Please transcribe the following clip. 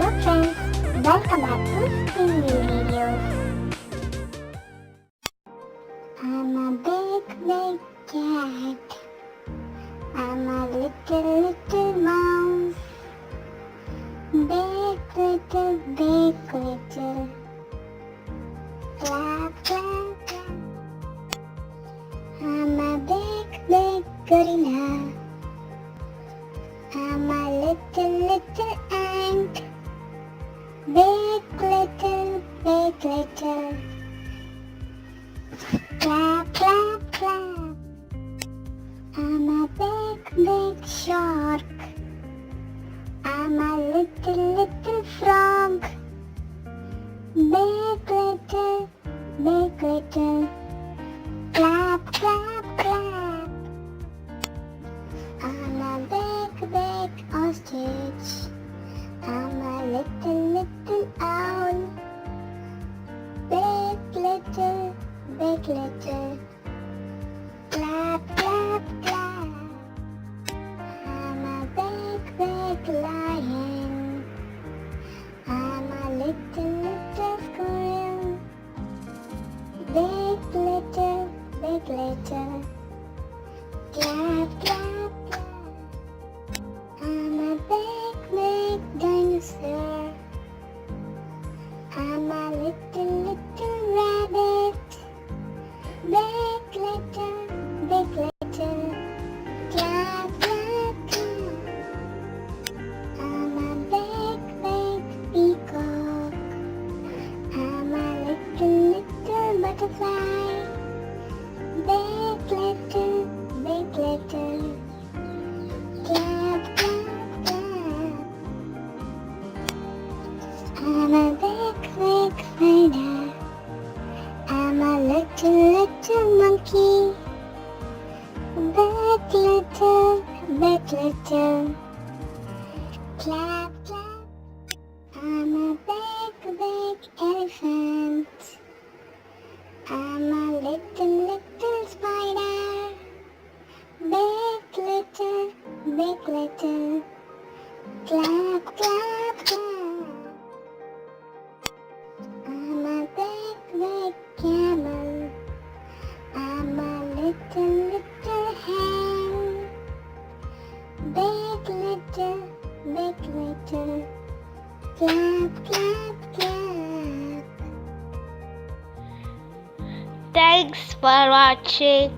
friends, welcome back to Spinwheel Videos. I'm a big cat. I'm a little mouse. Big little. Clap, clap, clap. I'm a big gorilla. I'm a little ant. Big little. Clap, clap, clap. I'm a big shark. I'm a little frog. Big little. Clap, clap, clap. I'm a big ostrich. I'm a little owl. Big little. Clap, clap, clap. I'm a big lion. I'm a little squirrel. Big little. Clap, clap, clap. I'm a big dinosaur. I'm a little rabbit. Big little. Clap, clap, clap. I'm a big peacock. I'm a little butterfly. Big little. Clap, clap, clap. I'm a big spider. I'm a little monkey. Big little. Clap, clap. I'm a big elephant. I'm a little spider. Big little. Clap, clap, clap. I'm a big camel. I'm a little hen. Big little. Clap, clap, clap. Thanks for watching.